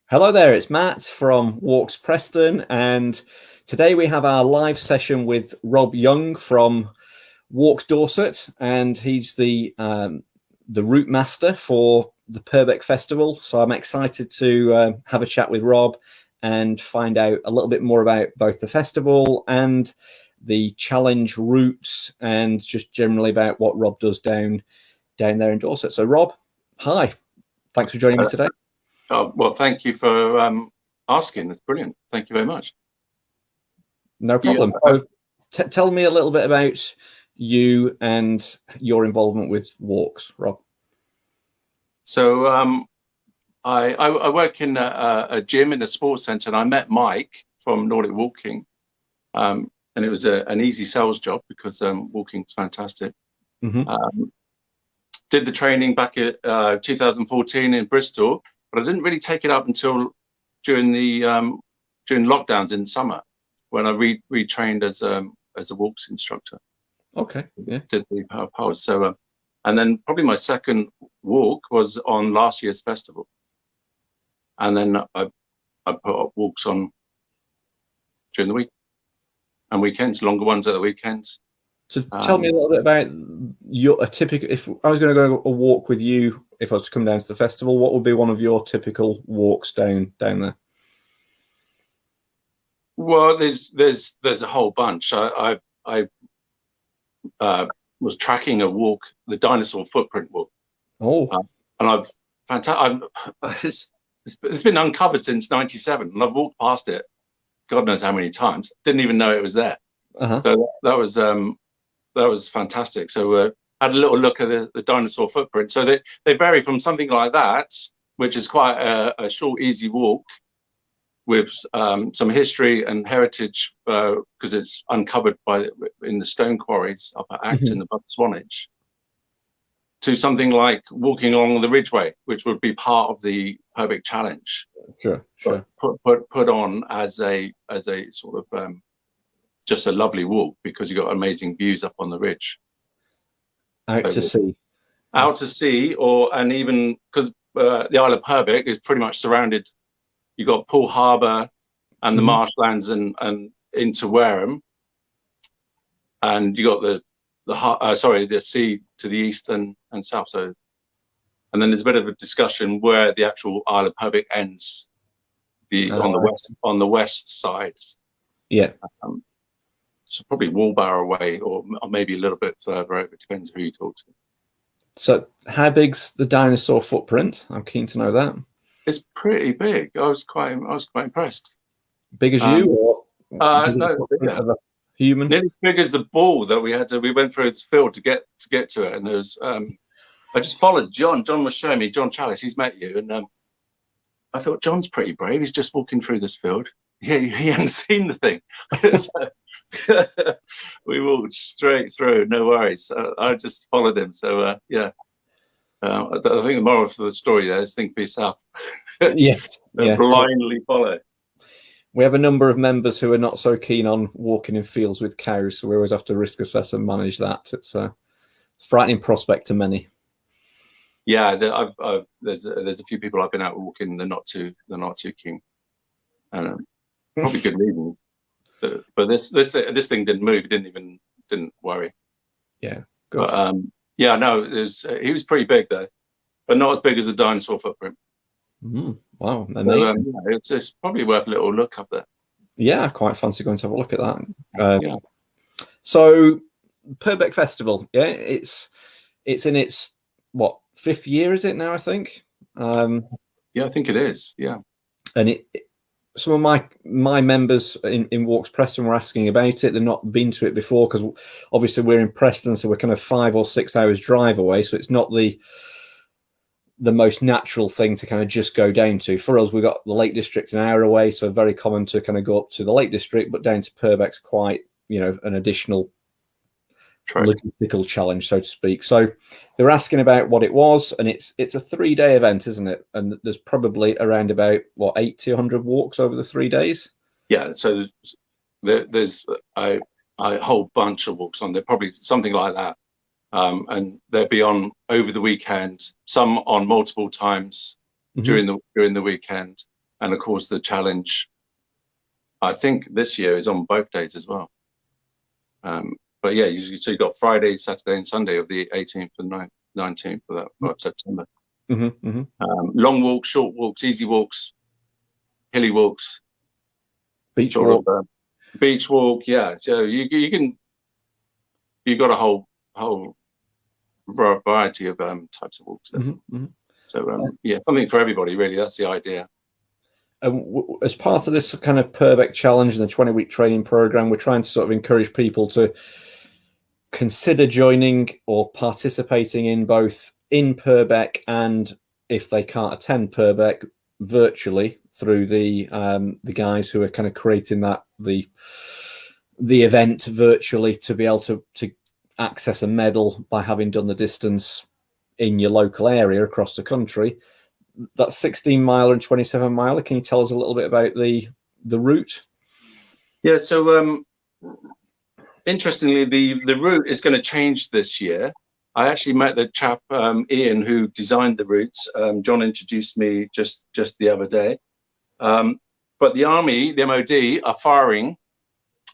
Hello there, it's Matt from Walks Preston, and today we have our live session with Rob Young from Walks Dorset, and he's the route master for the Purbeck Festival. So I'm excited to have a chat with Rob and find out a little bit more about both the festival and the challenge routes, and just generally about what Rob does down there in Dorset. So Rob, hi, thanks for joining me today. Well, thank you for asking. It's brilliant. Thank you very much. No problem. So, tell me a little bit about you and your involvement with Walks, Rob. So I work in a gym in a sports centre, and I met Mike from Nordic Walking, and it was an easy sales job because walking's fantastic. Mm-hmm. Did the training back at 2014 in Bristol, but I didn't really take it up until during lockdowns in summer, when I retrained as a walks instructor. Okay. Yeah. Did the powers. So, and then probably my second walk was on last year's festival, and then I put up walks on during the week and weekends, longer ones at the weekends. So tell me a little bit about a typical. If I was going to go a walk with you, if I was to come down to the festival, what would be one of your typical walks down there? Well, there's a whole bunch. I was tracking a walk, the dinosaur footprint walk. Oh, and it's been uncovered since '97, and I've walked past it, God knows how many times. Didn't even know it was there. Uh-huh. So that was fantastic. So had a little look at the dinosaur footprint. So they vary from something like that, which is quite a short, easy walk with some history and heritage, because it's uncovered in the stone quarries up at Acton above Swanage, to something like walking along the Ridgeway, which would be part of the Purbeck Challenge. Sure. Put on as a sort of just a lovely walk, because you got amazing views up on the ridge. Out to sea, and even because the Isle of Purbeck is pretty much surrounded. You got Poole Harbour and the marshlands and into Wareham, and you got the sea to the east and south. So, and then there's a bit of a discussion where the actual Isle of Purbeck ends, on the west side. Yeah. So probably Wallbarrow away, or maybe a little bit further over. It depends who you talk to. So how big's the dinosaur footprint? I'm keen to know that. It's pretty big. I was quite impressed. Big as you, or no, bigger. Human? Nearly as big as the ball that we went through this field to get to it. And there was I just followed John. John was showing me, John Chalice, he's met you, and I thought, John's pretty brave. He's just walking through this field. Yeah, he hadn't seen the thing. We walked straight through, no worries. I just followed him. So yeah. I think the moral of the story there is think for yourself. Yeah. Blindly follow. We have a number of members who are not so keen on walking in fields with cows, so we always have to risk assess and manage that. It's a frightening prospect to many. Yeah, there's a few people I've been out walking. They're not too keen, and probably good reason. But this thing didn't move. It didn't worry. Yeah. Good. But yeah, no, he was pretty big though, but not as big as a dinosaur footprint. Wow, amazing. So, it's probably worth a little look up there. Yeah, I quite fancy going to have a look at that. Yeah. So, Purbeck Festival, yeah, it's in its fifth year, is it now? I think. Yeah, I think it is. Yeah, and some of my members in Walks Preston were asking about it. They've not been to it before, because obviously we're in Preston, so we're kind of 5 or 6 hours drive away. So it's not the most natural thing to kind of just go down to. For us, we've got the Lake District an hour away, so very common to kind of go up to the Lake District, but down to Purbeck's quite, an additional logistical challenge, so to speak. So they were asking about what it was, and it's a 3-day event, isn't it? And there's probably around about 80, 100 walks over the 3 days. Yeah, so there's a whole bunch of walks on there, probably something like that. And they'll be on over the weekend, some on multiple times. during the weekend, and of course the challenge, I think this year, is on both days as well. But yeah, so you got Friday, Saturday, and Sunday of the 18th and 19th of September. Long walks, short walks, easy walks, hilly walks, beach walk. Beach walk, yeah. So you've got a whole variety of types of walks there. So yeah, something for everybody, really. That's the idea. As part of this kind of Purbeck challenge and the 20-week training program, we're trying to sort of encourage people to consider joining or participating in both in Purbeck, and if they can't attend Purbeck, virtually through the guys who are kind of creating the event virtually, to be able to access a medal by having done the distance in your local area across the country. That's 16 miler and 27 miler. Can you tell us a little bit about the route? Yeah, so interestingly, the route is going to change this year. I actually met the chap Ian, who designed the routes. John introduced me just the other day. But the Army, the MOD, are firing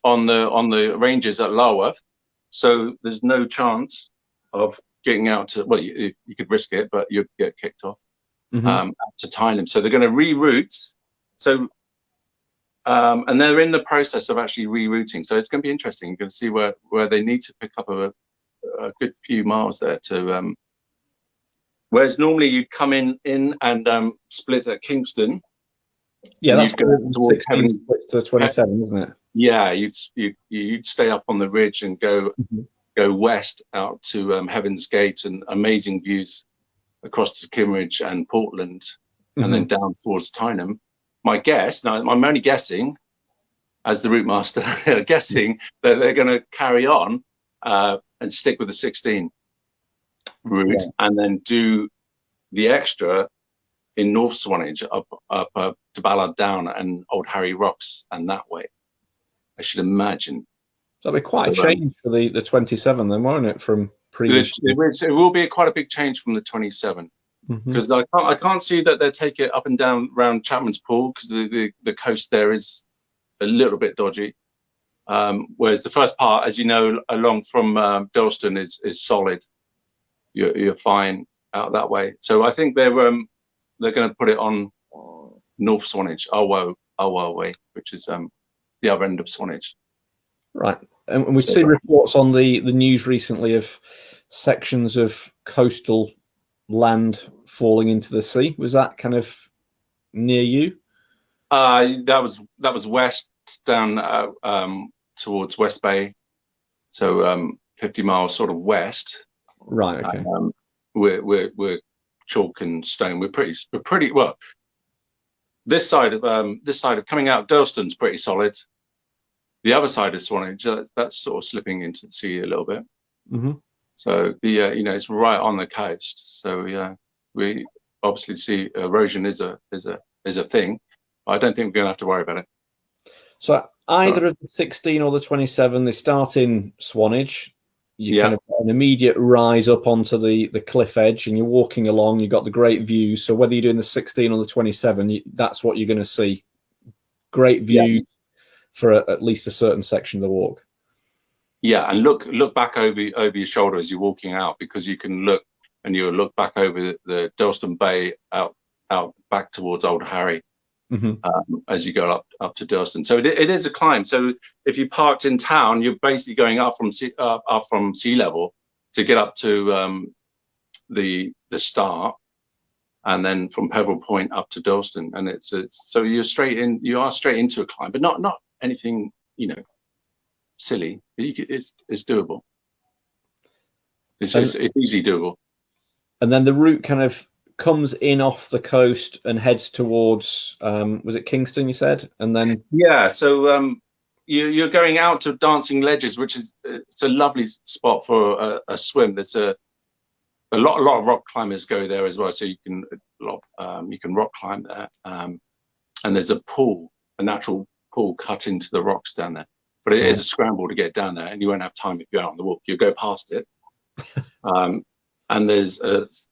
on the ranges at Larworth, so there's no chance of getting out to. Well, you could risk it, but you'd get kicked off to Tyneham. So they're going to reroute. So and they're in the process of actually rerouting. So it's going to be interesting. You're going to see where they need to pick up a good few miles there to. Whereas normally you'd come in and split at Kingston. Yeah, that's towards 16 to 27, isn't it? Yeah, you'd stay up on the ridge and go west out to Heaven's Gate, and amazing views across to Kimmeridge and Portland, and then down towards Tyneham. My guess, now I'm only guessing, as the route master, guessing that they're going to carry on and stick with the 16 route, and then do the extra in North Swanage up to Ballard Down and Old Harry Rocks, and that way, I should imagine. So that'll be quite a change for the 27 then, won't it, from previous year? It will be quite a big change from the 27, because I can't see that they'll take it up and down around Chapman's Pool, because the coast there is a little bit dodgy. Whereas the first part, as you know, along from Dalston is solid. You're fine out that way. So I think they're going to put it on North Swanage, Ulwell way, which is the other end of Swanage. Right. And we've seen reports on the news recently of sections of coastal land falling into the sea. Was that kind of near you? That was west down towards West Bay, so 50 miles sort of west. Right. Okay. We're chalk and stone. We're pretty well. This side of coming out of Dalston's pretty solid. The other side of Swanage, that's sort of slipping into the sea a little bit. So it's right on the coast. So we obviously see erosion is a thing. I don't think we're going to have to worry about it. So either of the 16 or the 27, they start in Swanage. You kind of got an immediate rise up onto the cliff edge, and you're walking along. You've got the great views. So whether you're doing the 16 or the 27, that's what you're going to see. Great view for at least a certain section of the walk. Yeah, and look back over your shoulder as you're walking out, because you can look and you'll look back over the Dalston Bay out back towards Old Harry as you go up to Dalston. So it is a climb. So if you parked in town, you're basically going up from sea level to get up to the start, and then from Peveril Point up to Dalston, and it's so you are straight into a climb, but not anything silly. It's doable. It's easy doable. And then the route kind of comes in off the coast and heads towards was it Kingston, you said? And then so you're going out to Dancing Ledges, which it's a lovely spot for a swim. There's a lot of rock climbers go there as well, so you can rock climb there, and there's a natural pool cut into the rocks down there, but it is a scramble to get down there, and you won't have time if you're out on the walk. You'll go past it. And there's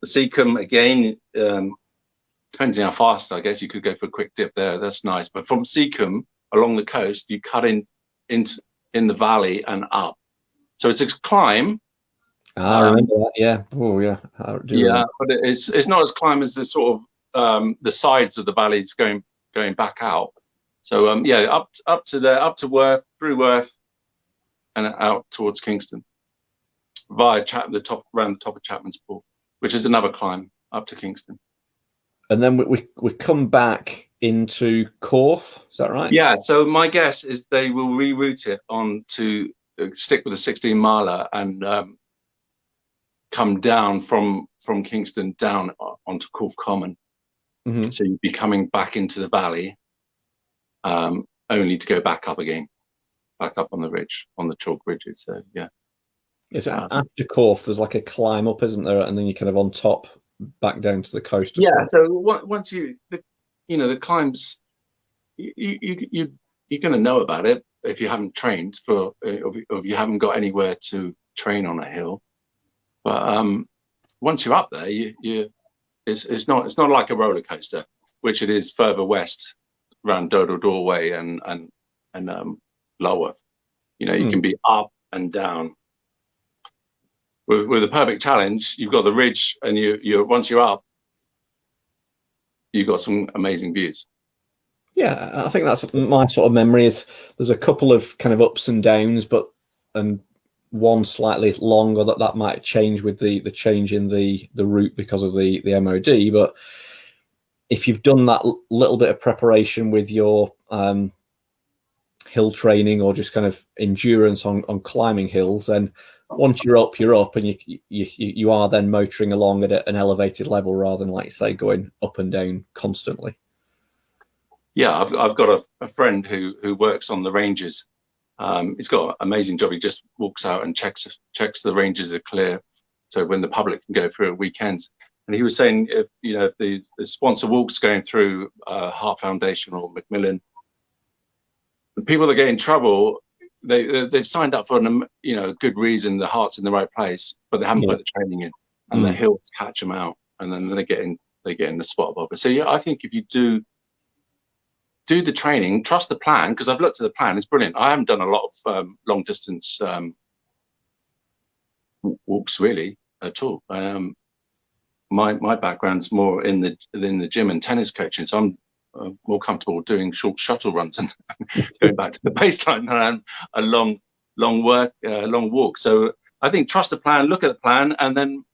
Seacombe again, depending how fast, I guess you could go for a quick dip there. That's nice. But from Seacombe along the coast, you cut in the valley and up. So it's a climb. I remember that. Yeah. Oh, yeah. Yeah, but it's not as climb as the sort of the sides of the valleys going back out. So yeah, up to there, up to Worth, through Worth, and out towards Kingston via around the top of Chapman's Pool, which is another climb up to Kingston. And then we come back into Corfe. Is that right? Yeah. So my guess is they will reroute it on to stick with the 16 miler and come down from Kingston down onto Corfe Common. Mm-hmm. So you'd be coming back into the valley, only to go back up again, back up on the ridge, on the chalk ridges. So yeah. Yes, after Corfe, there's like a climb up, isn't there? And then you're kind of on top, back down to the coast. Yeah. Well. So once the climbs, you're going to know about it if you haven't trained if you haven't got anywhere to train on a hill. But once you're up there, it's not like a roller coaster, which it is further west around Dodal Doorway and Lulworth. You can be up and down. With the Purbeck Challenge, you've got the ridge, and you once you're up, you've got some amazing views. Yeah, I think that's my sort of memory. Is there's a couple of kind of ups and downs, and one slightly longer that might change with the change in the route because of the MOD. But if you've done that little bit of preparation with your hill training or just kind of endurance on climbing hills, then once you're up, and you are then motoring along at an elevated level rather than, like you say, going up and down constantly. Yeah, I've got a friend who works on the ranges. He's got an amazing job. He just walks out and checks the ranges are clear, so when the public can go through at weekends. And he was saying if the sponsor walks going through Hart Foundation or Macmillan, the people that get in trouble, they've signed up for a good reason. The heart's in the right place, but they haven't put the training in, and the hills catch them out, and then they get in the spot bobber. So yeah, I think if you do the training, trust the plan, because I've looked at the plan. It's brilliant. I haven't done a lot of long distance walks really at all. My background's more in the gym and tennis coaching, so I'm more comfortable doing short shuttle runs and going back to the baseline than I am a long walk. So I think trust the plan, look at the plan, and then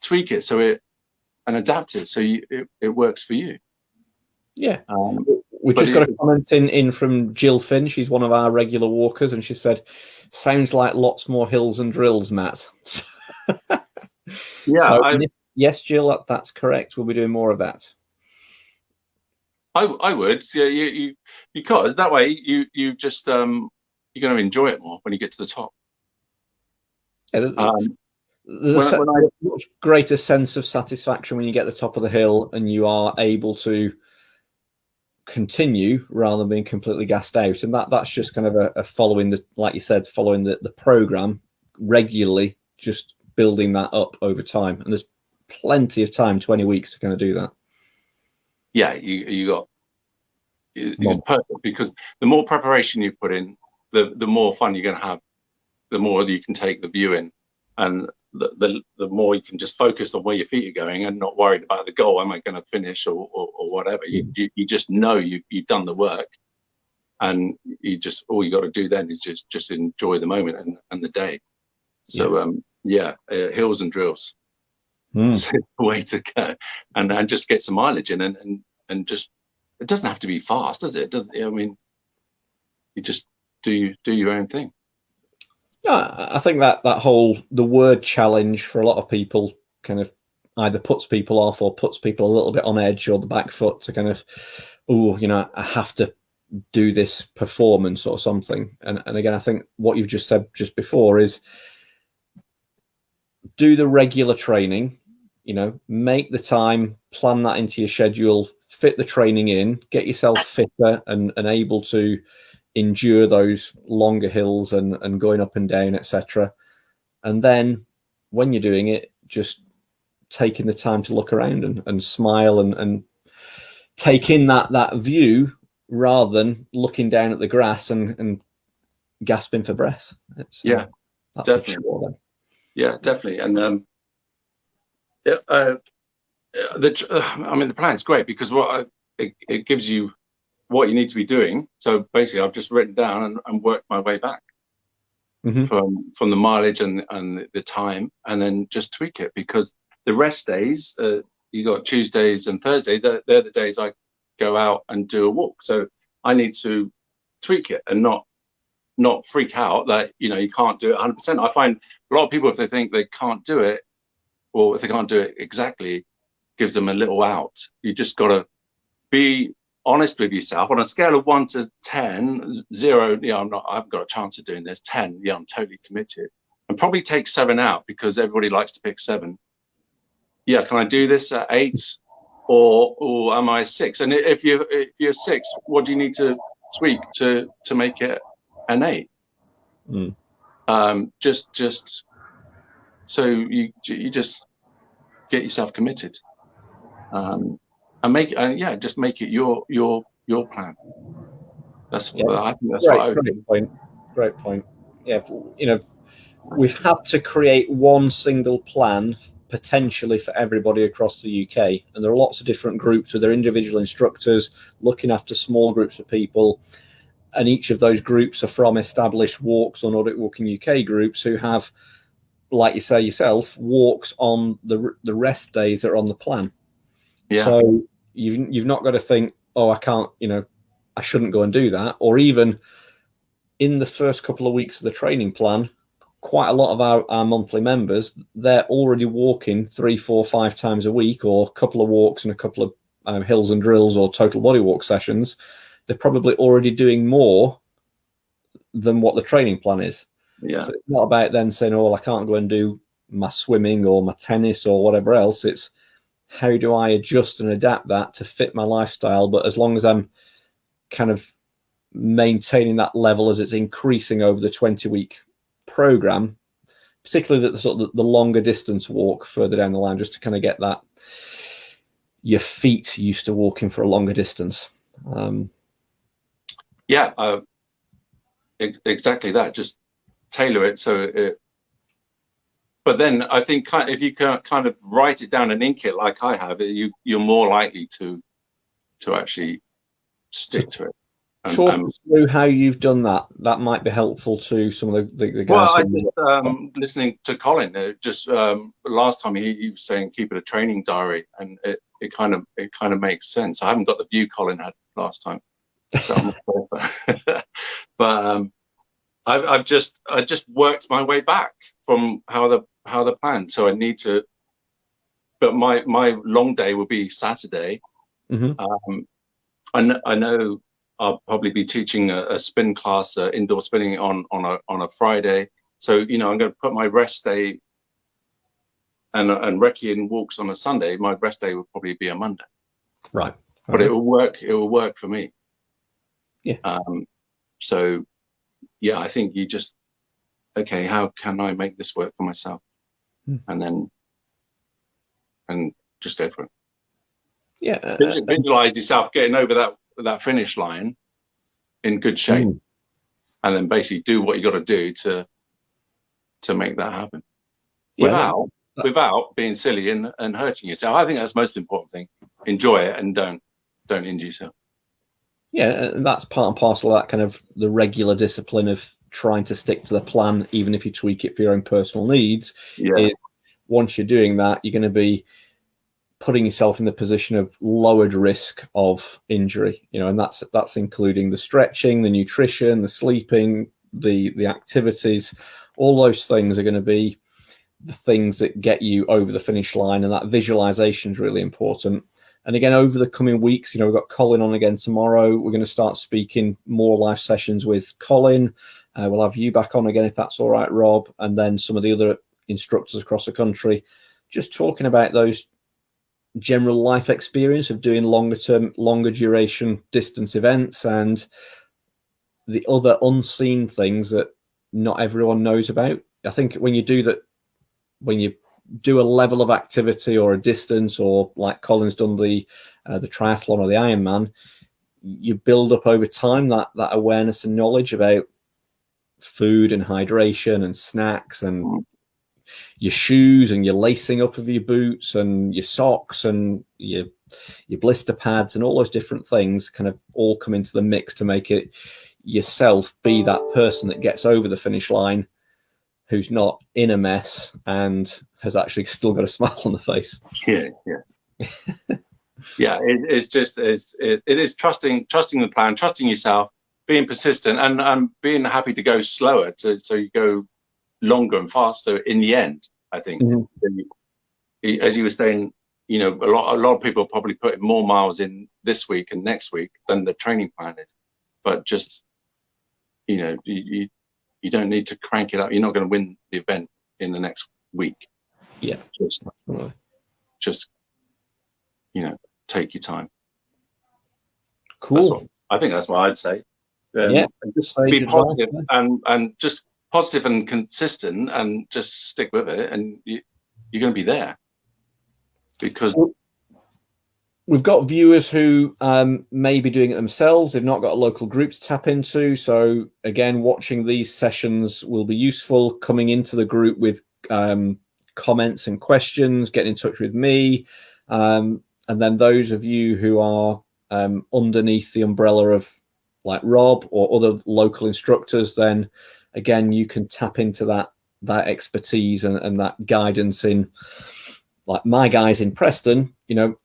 tweak it and adapt it so it works for you. Yeah. We just got a comment in from Jill Finn. She's one of our regular walkers, and she said, "Sounds like lots more hills and drills, Matt." Yeah. So, yes, Jill, that's correct. We'll be doing more of that. I would, yeah. Because that way you just you're going to enjoy it more when you get to the top. Yeah, there's a much greater sense of satisfaction when you get to the top of the hill and you are able to continue rather than being completely gassed out. And that's just kind of a following like you said, following the program regularly, just building that up over time. And there's plenty of time, 20 weeks to kind of do that. Yeah, you're perfect, because the more preparation you put in, the more fun you're going to have, the more you can take the view in, and the more you can just focus on where your feet are going and not worried about the goal. Am I going to finish or whatever? You just know you've done the work, and all you got to do then is just enjoy the moment and the day. So hills and drills. It's the way to go, and just get some mileage in, and just, it doesn't have to be fast, does it? I mean, you just do your own thing. Yeah, I think that the word challenge for a lot of people kind of either puts people off or puts people a little bit on edge or the back foot to kind of, I have to do this performance or something. And again, I think what you've just said just before is do the regular training, make the time, plan that into your schedule, fit the training in, get yourself fitter and able to endure those longer hills and going up and down, etc. And then when you're doing it, just taking the time to look around and smile and take in that view rather than looking down at the grass and gasping for breath. It's, Yeah, that's definitely. a chore then. Yeah, definitely. And the plan's great because it gives you what you need to be doing. So basically, I've just written down and worked my way back from the mileage and the time, and then just tweak it, because the rest days, you got Tuesdays and Thursdays, they're the days I go out and do a walk. So I need to tweak it and not freak out that you can't do it 100%. I find a lot of people, if they think they can't do it, or if they can't do it exactly, gives them a little out. You just got to be honest with yourself. On a scale of 1 to 10, 0, I haven't got a chance of doing this. 10, I'm totally committed. And probably take 7 out, because everybody likes to pick 7. Can I do this at 8, or am I 6? And if you're 6, what do you need to tweak to make it an 8? Just so you just get yourself committed, and make it, just make it your plan. That's what I think. That's what I would do. Great point. Yeah, we've had to create one single plan potentially for everybody across the UK, and there are lots of different groups with their individual instructors looking after small groups of people, and each of those groups are from established Walks or Nordic Walking UK groups who have, like you say yourself, walks on the rest days that are on the plan. So you've not got to think, oh, I can't, I shouldn't go and do that. Or even in the first couple of weeks of the training plan, quite a lot of our monthly members, they're already walking 3, 4, 5 times a week, or a couple of walks and a couple of hills and drills or total body walk sessions. They're probably already doing more than what the training plan is. So it's not about then saying, oh, well, I can't go and do my swimming or my tennis or whatever else. It's how do I adjust and adapt that to fit my lifestyle, but as long as I'm kind of maintaining that level as it's increasing over the 20-week program, particularly the sort of the longer distance walk further down the line, just to kind of get that your feet used to walking for a longer distance. Exactly that. Just tailor it so it. But then I think if you can kind of write it down and ink it like I have, you're more likely to actually stick to it. Talk us through how you've done that. That might be helpful to some of the guys. Well, I just listening to Colin. Last time he was saying keep it a training diary, and it kind of makes sense. I haven't got the view Colin had last time, so but I just worked my way back from how the plan. So I need to, but my long day will be Saturday. I know I'll probably be teaching a spin class, indoor spinning on a Friday. So I'm going to put my rest day and recce and walks on a Sunday. My rest day will probably be a Monday. Right. But it will work. It will work for me. Yeah. So yeah, I think you just, okay, how can I make this work for myself? And just go for it. Yeah. Visualize yourself getting over that finish line in good shape, and then basically do what you got to do to make that happen without being silly and hurting yourself. I think that's the most important thing. Enjoy it and don't injure yourself. Yeah, and that's part and parcel of that kind of the regular discipline of trying to stick to the plan, even if you tweak it for your own personal needs. Is once you're doing that, you're going to be putting yourself in the position of lowered risk of injury, and that's including the stretching, the nutrition, the sleeping, the activities. All those things are going to be the things that get you over the finish line, and that visualization is really important. And again, over the coming weeks, we've got Colin on again tomorrow. We're going to start speaking more live sessions with Colin. We'll have you back on again if that's all right, Rob, and then some of the other instructors across the country, just talking about those general life experience of doing longer duration distance events and the other unseen things that not everyone knows about. I think when you do a level of activity or a distance, or like Colin's done the the triathlon or the Ironman, you build up over time that awareness and knowledge about food and hydration and snacks and your shoes and your lacing up of your boots and your socks and your blister pads and all those different things kind of all come into the mix to make it yourself be that person that gets over the finish line who's not in a mess and has actually still got a smile on the face. Yeah. Yeah, it is trusting the plan, trusting yourself, being persistent, and being happy to go slower so you go longer and faster in the end. I think, as you were saying, a lot of people are probably putting more miles in this week and next week than the training plan is, but just you don't need to crank it up. You're not going to win the event in the next week. Yeah, just take your time. Cool. I think that's what I'd say. And just be positive and just positive and consistent, and just stick with it, and you're going to be there. Because we've got viewers who may be doing it themselves. They've not got a local group to tap into. So again, watching these sessions will be useful. Coming into the group with comments and questions, get in touch with me. And then those of you who are underneath the umbrella of like Rob or other local instructors, then again, you can tap into that expertise and that guidance in, like my guys in Preston,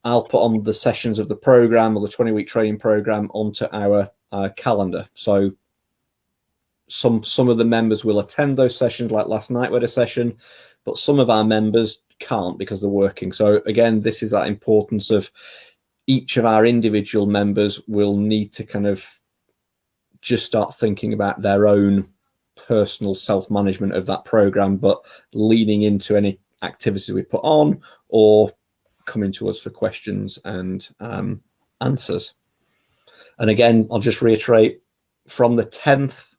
I'll put on the sessions of the program or the 20-week training program onto our calendar. So some of the members will attend those sessions, like last night we had a session, but some of our members can't because they're working. So again, this is that importance of each of our individual members will need to kind of just start thinking about their own personal self-management of that program, but leaning into any activities we put on or coming to us for questions and answers. And again, I'll just reiterate, from the 10th,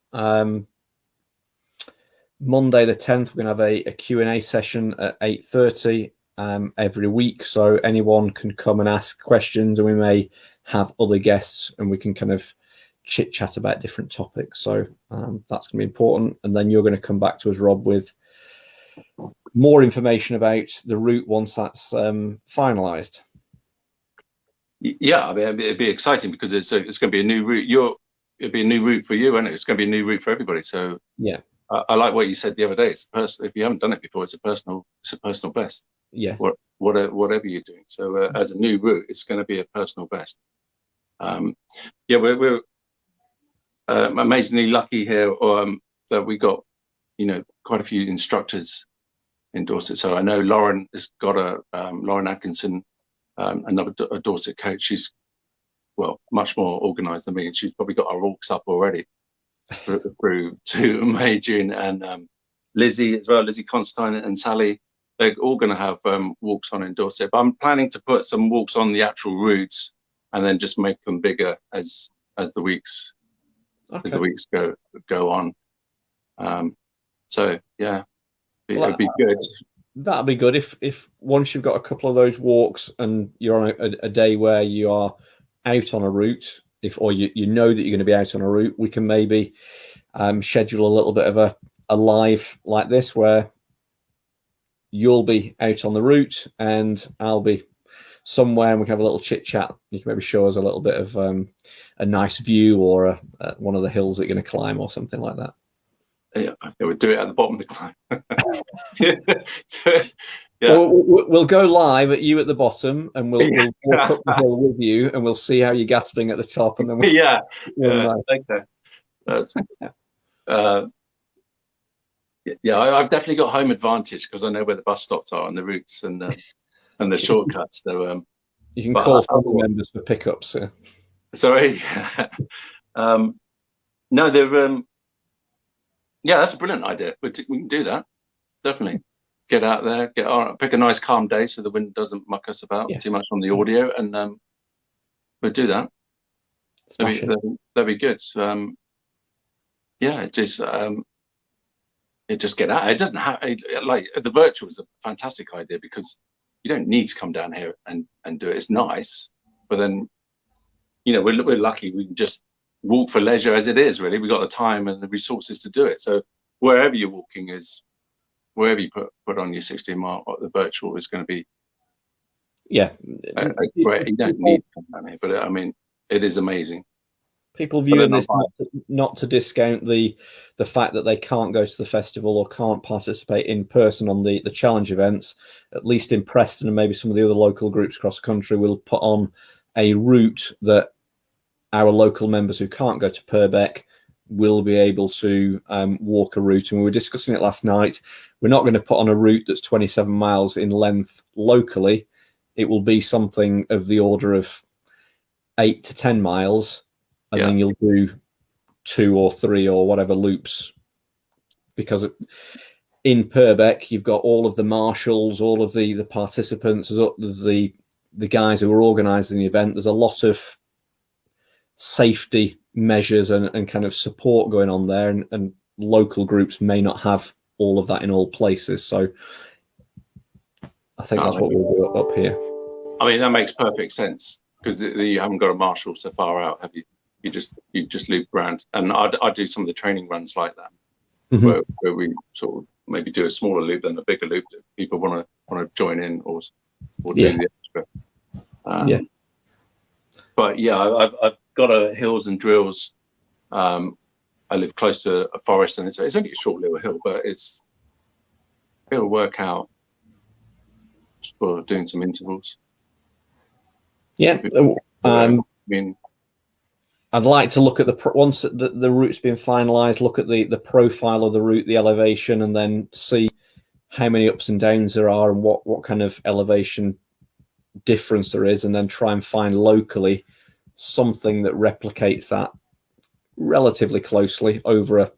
Monday the 10th, we're going to have a Q&A session at 8:30 every week. So anyone can come and ask questions, and we may have other guests and we can kind of chit chat about different topics. So that's going to be important. And then you're going to come back to us, Rob, with more information about the route once that's finalized. Yeah, I mean, it'd be exciting because it's going to be a new route. It'd be a new route for you, and it's going to be a new route for everybody. So yeah, I like what you said the other day. It's if you haven't done it before, it's a personal best. Yeah, whatever you're doing. So as a new route, it's going to be a personal best. Yeah, we're amazingly lucky here, that we got quite a few instructors in Dorset. So I know Lauren has got Lauren Atkinson, another Dorset coach. She's much more organised than me, and she's probably got our walks up already through to May, June, and Lizzie as well. Lizzie Constantine and Sally, they're all going to have walks on in Dorset. But I'm planning to put some walks on the actual routes, and then just make them bigger as the weeks go on. So yeah, it'd be good. That'd be good if once you've got a couple of those walks and you're on a day where you are out on a route, or you know that you're going to be out on a route, we can maybe schedule a little bit of a live like this where you'll be out on the route and I'll be somewhere and we can have a little chit chat. You can maybe show us a little bit of a nice view or one of the hills that you're going to climb or something like that. Yeah, I would do it at the bottom of the climb. Yeah. We'll go live at you at the bottom, and we'll walk up the hill with you, and we'll see how you're gasping at the top, and then I've definitely got home advantage because I know where the bus stops are and the routes and the shortcuts. So you can call family members for pickups. Yeah. Sorry, no, they're that's a brilliant idea. We can do that. Definitely get out there, pick a nice calm day so the wind doesn't muck us about too much on the audio, and we'll do that. That'd be good. Just get out. It doesn't have like the virtual is a fantastic idea because you don't need to come down here and do it. It's nice, But then, we're lucky. We can just walk for leisure as it is. Really, we got the time and the resources to do it. So wherever you're walking wherever you put on your 16-mile, the virtual is going to be great. You don't need to come down here, but I mean, it is amazing. People viewing this not to discount the fact that they can't go to the festival or can't participate in person on the challenge events. At least in Preston and maybe some of the other local groups across the country will put on a route that our local members who can't go to Purbeck will be able to walk a route. And we were discussing it last night. We're not going to put on a route that's 27 miles in length locally. It will be something of the order of 8 to 10 miles. And then you'll do 2 or 3 or whatever loops, because in Purbeck you've got all of the marshals, all of the participants, there's the guys who are organising the event. There's a lot of safety measures and kind of support going on there, and local groups may not have all of that in all places. So I think that's what we'll do up here. I mean, that makes perfect sense, because you haven't got a marshal so far out, have you? You just loop around, and I do some of the training runs like that, where we sort of maybe do a smaller loop than a bigger loop if people want to join in or do the extra. But I've got a hills and drills. I live close to a forest, and it's only a short little hill, but it'll work out for doing some intervals. Yeah, I mean, I'd like to look at once the route's been finalised, look at the profile of the route, the elevation, and then see how many ups and downs there are and what kind of elevation difference there is, and then try and find locally something that replicates that relatively closely over a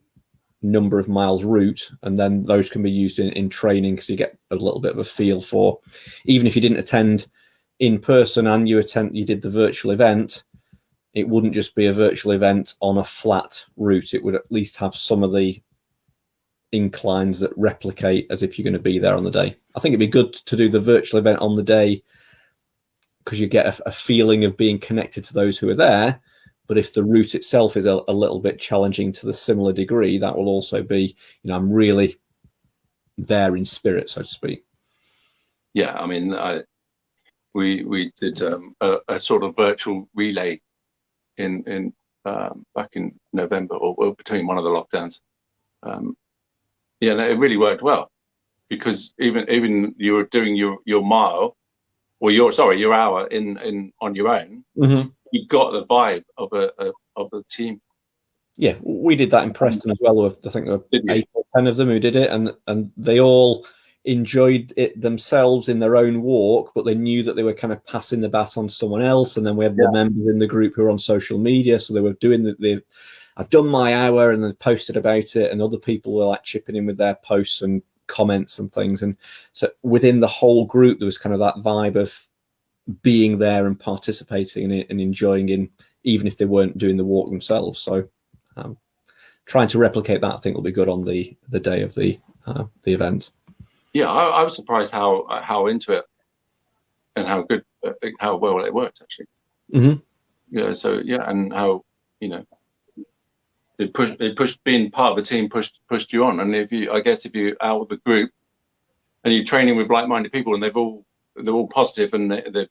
number of miles route, and then those can be used in training, because you get a little bit of a feel for, even if you didn't attend in person and you did the virtual event, it wouldn't just be a virtual event on a flat route. It would at least have some of the inclines that replicate as if you're going to be there on the day. I think it'd be good to do the virtual event on the day, because you get a feeling of being connected to those who are there. But if the route itself is a little bit challenging to the similar degree, that will also be, I'm really there in spirit, so to speak. Yeah, I mean, we did a sort of virtual relay in back in November, or between one of the lockdowns. It really worked well, because even you were doing your mile, or your hour in on your own. You got the vibe of a team. Yeah, we did that in Preston as well. I think there were 8 or 10 of them who did it, and they all enjoyed it themselves in their own walk, but they knew that they were kind of passing the baton on someone else. And then we had the members in the group who were on social media, so they were doing I've done my hour, and then posted about it, and other people were like chipping in with their posts and comments and things. And so within the whole group, there was kind of that vibe of being there and participating in it and enjoying it, even if they weren't doing the walk themselves. So trying to replicate that, I think, will be good on the day of the event. Yeah, I was surprised how into it and how good, how well it worked, actually. So and how it pushed, being part of the team pushed you on. And if you're out of the group and you're training with like-minded people, and they're all positive, and there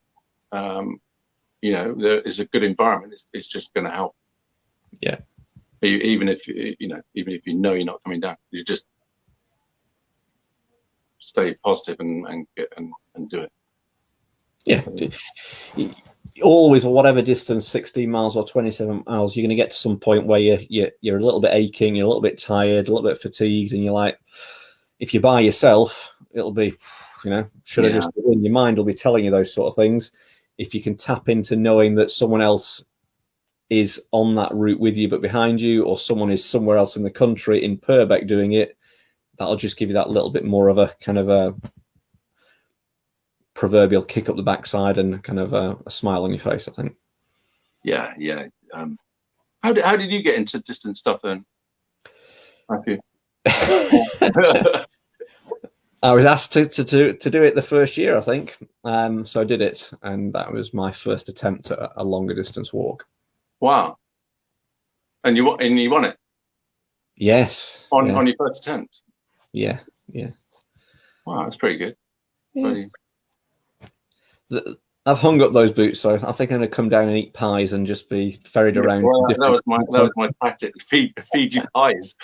is a good environment, it's just going to help. Yeah. Even if you're not coming down, you just stay positive and do it. Yeah. Always, whatever distance, 16 miles or 27 miles, you're going to get to some point where you're a little bit aching, you're a little bit tired, a little bit fatigued, and you're like, if you're by yourself, it'll be, should I just do it? Your mind will be telling you those sort of things. If you can tap into knowing that someone else is on that route with you but behind you, or someone is somewhere else in the country in Purbeck doing it, that'll just give you that little bit more of a kind of a proverbial kick up the backside and kind of a smile on your face, I think. Yeah. How did you get into distance stuff then, Matthew? I was asked to do it the first year, I think. So I did it, and that was my first attempt at a longer distance walk. Wow. And you won it? Yes. On your first attempt? Yeah. Wow, that's pretty good. Yeah. I've hung up those boots, so I think I'm going to come down and eat pies and just be ferried around. Well, that was my tactic. Feed you pies.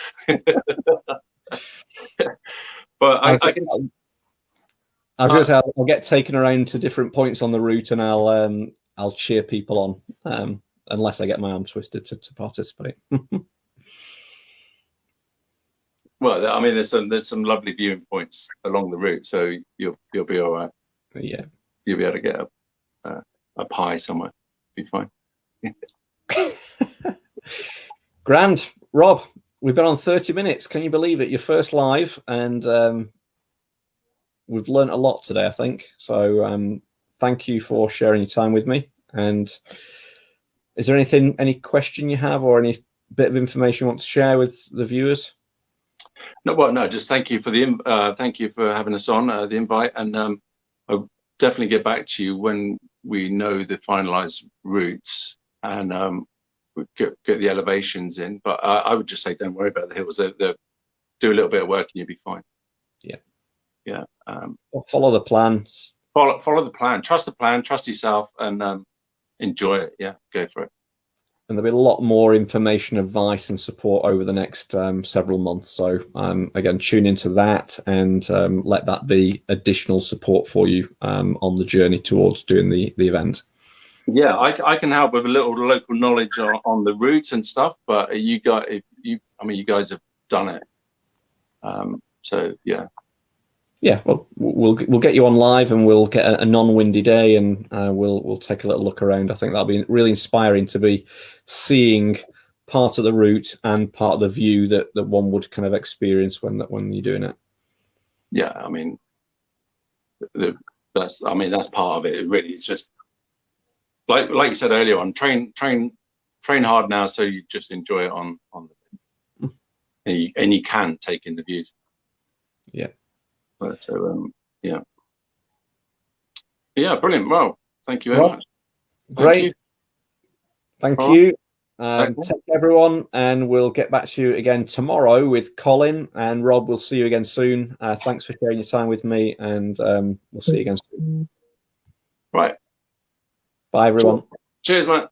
But I can. I was going to say I'll get taken around to different points on the route, and I'll cheer people on, unless I get my arm twisted to participate. Well, I mean, there's some lovely viewing points along the route, so you'll be all right. Yeah, you'll be able to get a pie somewhere. Be fine. Grand. Rob, we've been on 30 minutes. Can you believe it? Your first live, and we've learned a lot today, I think. So thank you for sharing your time with me. And is there any question you have, or any bit of information you want to share with the viewers? No, just thank you for thank you for having us on, the invite, and I'll definitely get back to you when we know the finalized routes and get the elevations in. But I would just say, don't worry about the hills. Do a little bit of work and you'll be fine. Yeah. Follow the plan. Follow the plan. Trust the plan. Trust yourself, and enjoy it. Yeah, go for it. And there'll be a lot more information, advice, and support over the next several months. So again, tune into that, and let that be additional support for you on the journey towards doing the event. Yeah, I can help with a little local knowledge on the routes and stuff, but you guys have done it. So yeah. Yeah, well, we'll get you on live, and we'll get a non-windy day, and we'll take a little look around. I think that'll be really inspiring to be seeing part of the route and part of the view that one would kind of experience when you're doing it. Yeah, I mean, that's part of it. It really is just like you said earlier on. Train hard now, so you just enjoy it on the, and you can take in the views. Yeah. So yeah, brilliant. Well, thank you very much. Great. Thank you. Take care, everyone, and we'll get back to you again tomorrow with Colin and Rob. We'll see you again soon. Thanks for sharing your time with me, and we'll see you again soon. Right. Bye, everyone. Cheers, mate.